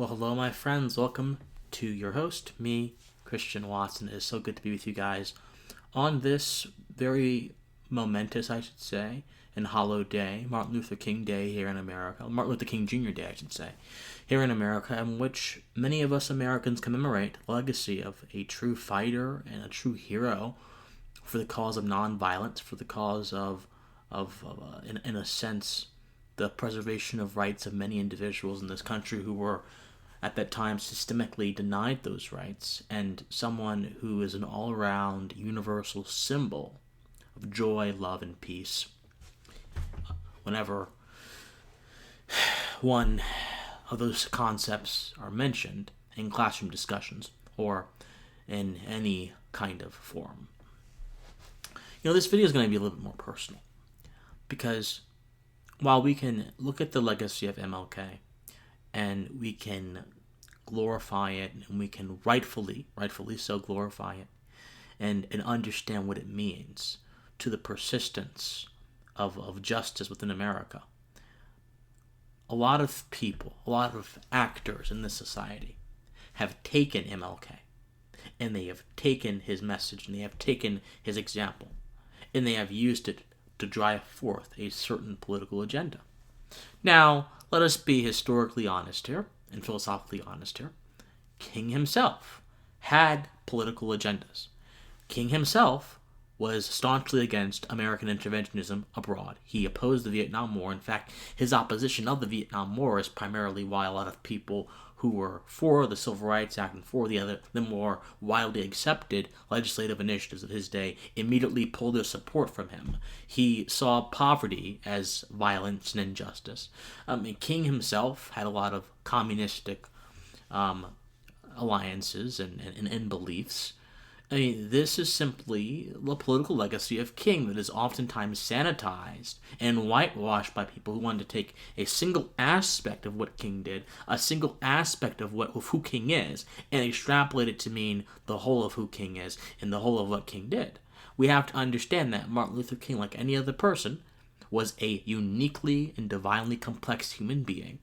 Well, hello, my friends. Welcome to your host, me, Christian Watson. It is so good to be with you guys on this very momentous, I should say, and hallowed day, Martin Luther King Day here in America, Martin Luther King Jr. Day, I should say, here in America, in which many of us Americans commemorate the legacy of a true fighter and a true hero for the cause of nonviolence, for the cause of in a sense, the preservation of rights of many individuals in this country who were at that time systemically denied those rights, and someone who is an all-around universal symbol of joy, love, and peace. Whenever one of those concepts are mentioned in classroom discussions or in any kind of forum. This video is going to be a little bit more personal because while we can look at the legacy of MLK and we can glorify it, and we can rightfully so glorify it, and understand what it means to the persistence of justice within America. A lot of people, a lot of actors in this society have taken MLK, and they have taken his message, and they have taken his example, and they have used it to drive forth a certain political agenda. Now, let us be historically honest here, and philosophically honest here. King himself had political agendas. King himself was staunchly against American interventionism abroad. He opposed the Vietnam War. In fact, his opposition of the Vietnam War is primarily why a lot of people who were for the Civil Rights Act and for the more widely accepted legislative initiatives of his day immediately pulled their support from him. He saw poverty as violence and injustice. King himself had a lot of communistic alliances and beliefs. This is simply the political legacy of King that is oftentimes sanitized and whitewashed by people who want to take a single aspect of what King did, a single aspect of who King is, and extrapolate it to mean the whole of who King is and the whole of what King did. We have to understand that Martin Luther King, like any other person, was a uniquely and divinely complex human being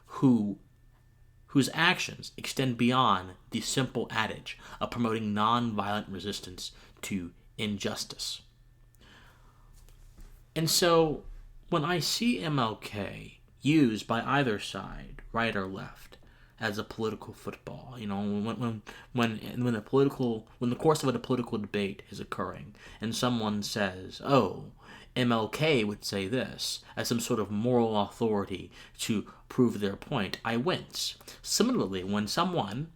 whose actions extend beyond the simple adage of promoting nonviolent resistance to injustice. And so, when I see MLK used by either side, right or left, as a political football, when the course of a political debate is occurring, and someone says, "Oh, MLK would say this," as some sort of moral authority to prove their point, I wince. Similarly, when someone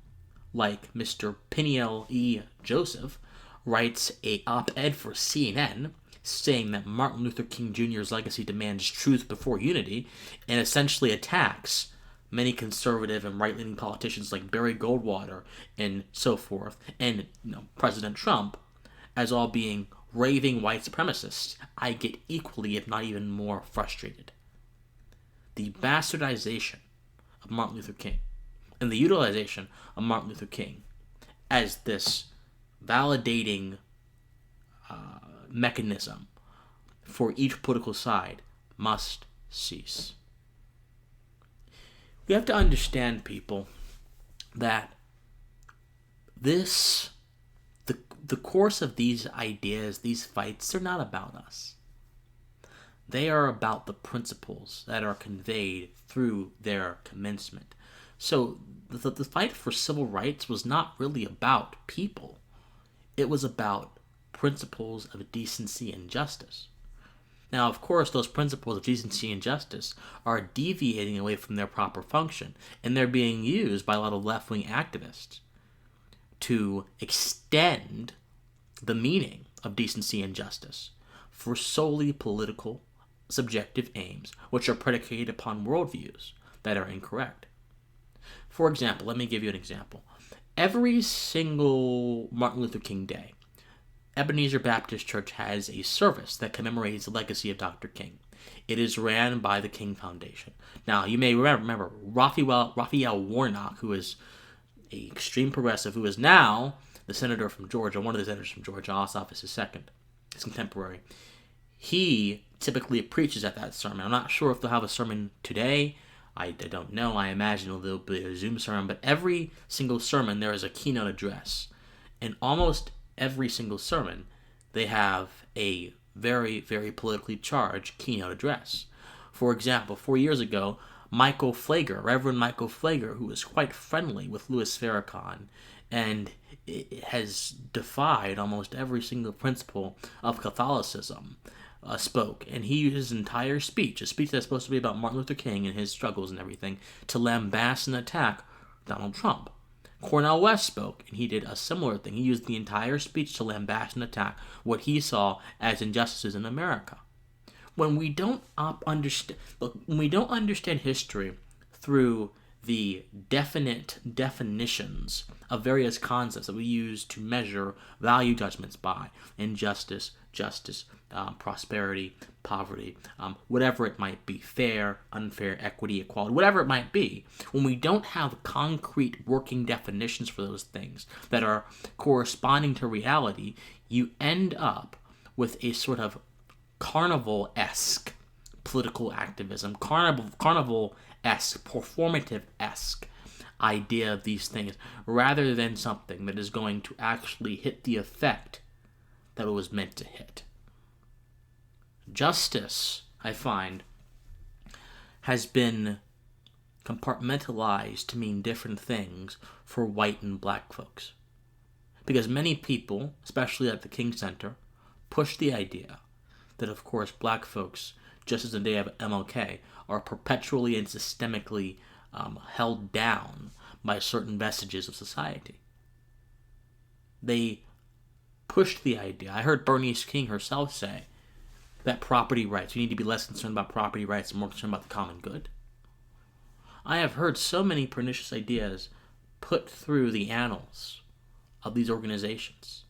like Mr. Peniel E. Joseph writes an op-ed for CNN saying that Martin Luther King Jr.'s legacy demands truth before unity and essentially attacks many conservative and right-leaning politicians like Barry Goldwater and so forth, and President Trump, as all being raving white supremacists, I get equally, if not even more, frustrated. The bastardization of Martin Luther King and the utilization of Martin Luther King as this validating mechanism for each political side must cease. We have to understand, people, that the course of these ideas, these fights, they're not about us. They are about the principles that are conveyed through their commencement. So the fight for civil rights was not really about people. It was about principles of decency and justice. Now, of course, those principles of decency and justice are deviating away from their proper function, and they're being used by a lot of left-wing activists to extend the meaning of decency and justice for solely political, subjective aims, which are predicated upon worldviews that are incorrect. For example, let me give you an example. Every single Martin Luther King Day, Ebenezer Baptist Church has a service that commemorates the legacy of Dr. King. It is ran by the King Foundation. Now, you may remember Raphael Warnock, who is an extreme progressive, who is now the senator from Georgia, one of the senators from Georgia, Ossoff is his contemporary. He typically preaches at that sermon. I'm not sure if they'll have a sermon today. I don't know. I imagine there'll be a Zoom sermon, but every single sermon there is a keynote address. And almost every single sermon, they have a very, very politically charged keynote address. For example, 4 years ago, Reverend Michael Flager, who was quite friendly with Louis Farrakhan, and has defied almost every single principle of Catholicism, spoke. And he used his entire speech, a speech that's supposed to be about Martin Luther King and his struggles and everything, to lambast and attack Donald Trump. Cornel West spoke, and he did a similar thing. He used the entire speech to lambast and attack what he saw as injustices in America. When we don't understand history through the definite definitions of various concepts that we use to measure value judgments by injustice, justice, prosperity, poverty, whatever it might be, fair, unfair, equity, equality, whatever it might be, when we don't have concrete working definitions for those things that are corresponding to reality, you end up with a sort of carnival-esque political activism, carnival-esque, performative-esque idea of these things, rather than something that is going to actually hit the effect that it was meant to hit. Justice, I find, has been compartmentalized to mean different things for white and black folks. Because many people, especially at the King Center, push the idea that, of course, black folks, just as the day of MLK, are perpetually and systemically held down by certain vestiges of society. They pushed the idea. I heard Bernice King herself say that property rights, you need to be less concerned about property rights and more concerned about the common good. I have heard so many pernicious ideas put through the annals of these organizations,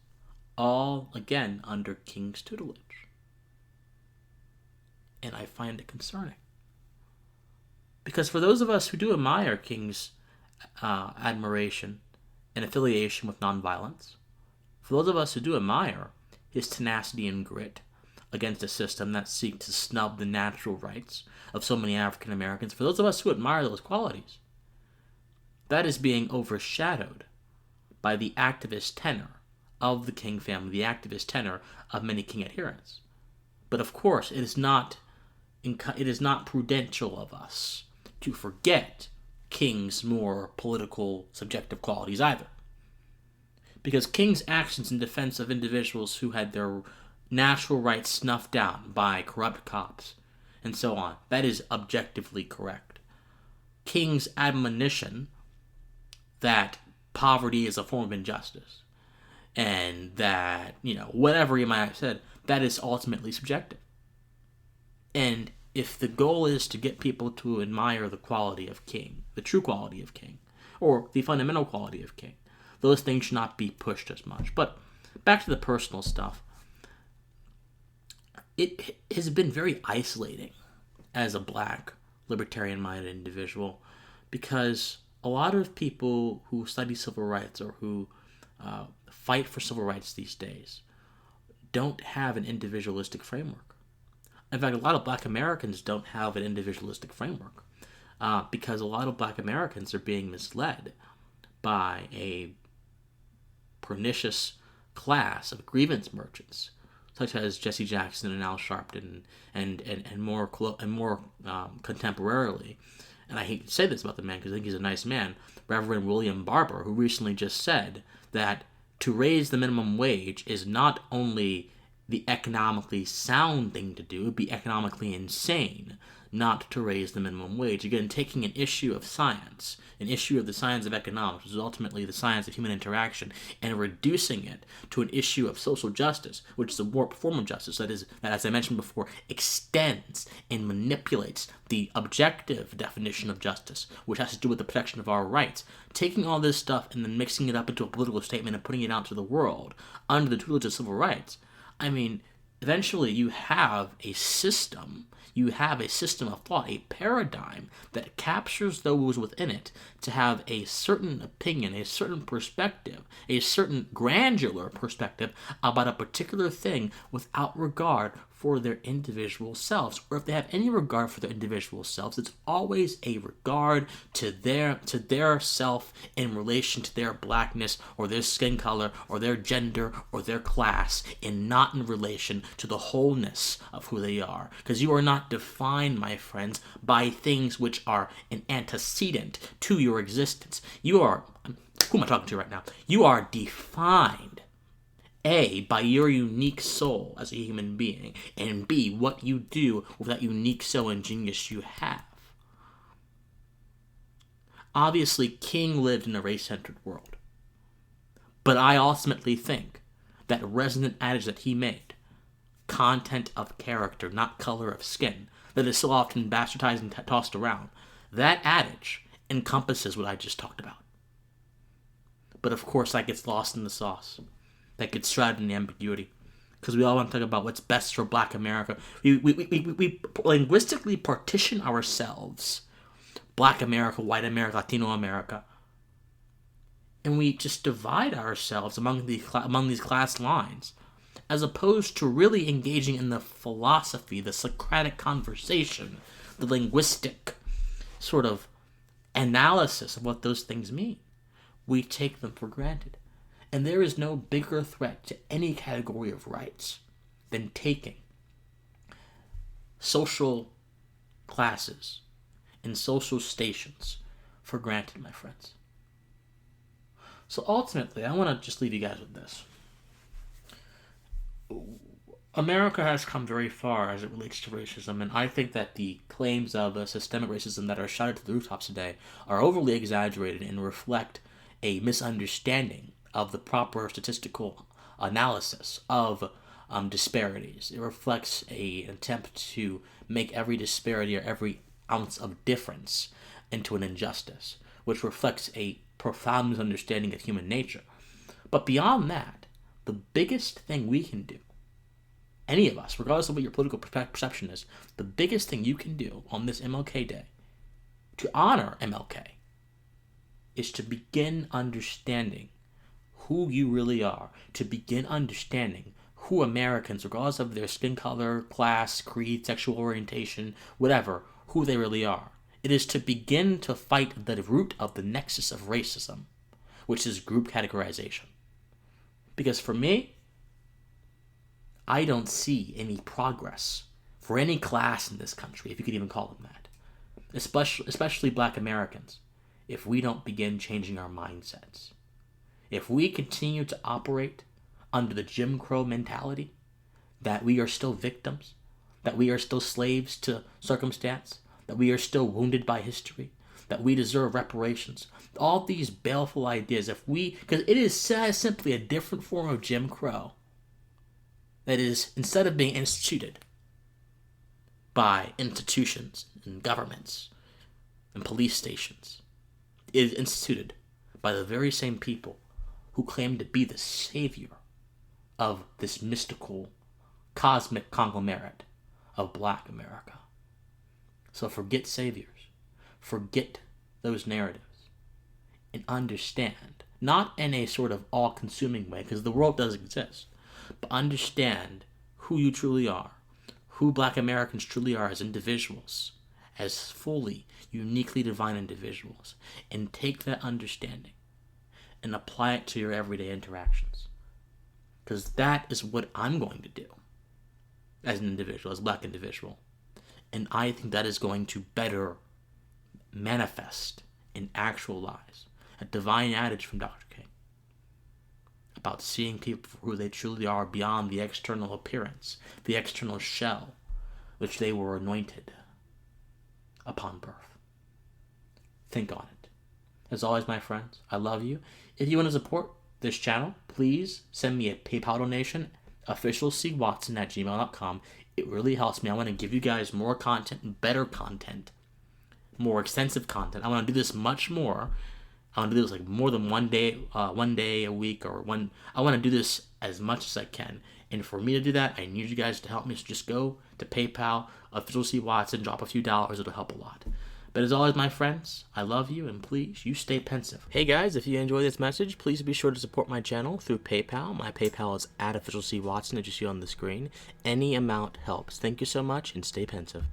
all, again, under King's tutelage. And I find it concerning. Because for those of us who do admire King's admiration and affiliation with nonviolence, for those of us who do admire his tenacity and grit against a system that seeks to snub the natural rights of so many African Americans, for those of us who admire those qualities, that is being overshadowed by the activist tenor of the King family, the activist tenor of many King adherents. But of course, it is not prudential of us to forget King's more political, subjective qualities either. Because King's actions in defense of individuals who had their natural rights snuffed out by corrupt cops and so on, that is objectively correct. King's admonition that poverty is a form of injustice and that, whatever he might have said, that is ultimately subjective. And if the goal is to get people to admire the quality of King, the true quality of King, or the fundamental quality of King, those things should not be pushed as much. But back to the personal stuff. It has been very isolating as a black, libertarian-minded individual because a lot of people who study civil rights or who fight for civil rights these days don't have an individualistic framework. In fact, a lot of black Americans don't have an individualistic framework because a lot of black Americans are being misled by a pernicious class of grievance merchants, such as Jesse Jackson and Al Sharpton, and more contemporarily. And I hate to say this about the man because I think he's a nice man, Reverend William Barber, who recently just said that to raise the minimum wage is not only the economically sound thing to do, it would be economically insane not to raise the minimum wage. Again, taking an issue of science, an issue of the science of economics, which is ultimately the science of human interaction, and reducing it to an issue of social justice, which is a warped form of justice that, as I mentioned before, extends and manipulates the objective definition of justice, which has to do with the protection of our rights. Taking all this stuff and then mixing it up into a political statement and putting it out to the world under the tutelage of civil rights, I mean, eventually you have a system of thought, a paradigm that captures those within it to have a certain opinion, a certain perspective, a certain granular perspective about a particular thing without regard for their individual selves, or if they have any regard for their individual selves, it's always a regard to their self in relation to their blackness or their skin color or their gender or their class, and not in relation to the wholeness of who they are. Because you are not defined, my friends, by things which are an antecedent to your existence. Who am I talking to right now? You are defined, A, by your unique soul as a human being, and B, what you do with that unique soul and genius you have. Obviously, King lived in a race-centered world. But I ultimately think that resonant adage that he made, content of character, not color of skin, that is so often bastardized and tossed around, that adage encompasses what I just talked about. But of course, that gets lost in the sauce. That gets shrouded in the ambiguity. Because we all want to talk about what's best for Black America. We linguistically partition ourselves. Black America, White America, Latino America. And we just divide ourselves among these class lines. As opposed to really engaging in the philosophy, the Socratic conversation, the linguistic sort of analysis of what those things mean. We take them for granted. And there is no bigger threat to any category of rights than taking social classes and social stations for granted, my friends. So ultimately, I want to just leave you guys with this. America has come very far as it relates to racism, and I think that the claims of systemic racism that are shouted to the rooftops today are overly exaggerated and reflect a misunderstanding of the proper statistical analysis of disparities. It reflects an attempt to make every disparity or every ounce of difference into an injustice, which reflects a profound misunderstanding of human nature. But beyond that, the biggest thing we can do, any of us, regardless of what your political perception is, the biggest thing you can do on this MLK Day to honor MLK is to begin understanding who you really are, to begin understanding who Americans, regardless of their skin color, class, creed, sexual orientation, whatever, who they really are. It is to begin to fight the root of the nexus of racism, which is group categorization. Because for me, I don't see any progress for any class in this country, if you could even call them that, especially Black Americans, if we don't begin changing our mindsets. If we continue to operate under the Jim Crow mentality, that we are still victims, that we are still slaves to circumstance, that we are still wounded by history, that we deserve reparations, all these baleful ideas, because it is simply a different form of Jim Crow that is, instead of being instituted by institutions and governments and police stations, it is instituted by the very same people who claim to be the savior of this mystical, cosmic conglomerate of Black America. So forget saviors, forget those narratives, and understand, not in a sort of all-consuming way, because the world does exist, but understand who you truly are, who Black Americans truly are as individuals, as fully, uniquely divine individuals, and take that understanding and apply it to your everyday interactions. Because that is what I'm going to do as an individual, as a Black individual. And I think that is going to better manifest and actualize a divine adage from Dr. King about seeing people for who they truly are beyond the external appearance, the external shell, which they were anointed upon birth. Think on it. As always, my friends, I love you. If you want to support this channel, please send me a PayPal donation, officialcwatson@gmail.com. It really helps me. I want to give you guys more content, better content, more extensive content. I want to do this much more. I want to do this like more than one day a week, or one. I want to do this as much as I can. And for me to do that, I need you guys to help me. So just go to PayPal, officialcwatson, drop a few dollars. It'll help a lot. But as always, my friends, I love you, and please, you stay pensive. Hey guys, if you enjoy this message, please be sure to support my channel through PayPal. My PayPal is @officialcwatson, as you see on the screen. Any amount helps. Thank you so much, and stay pensive.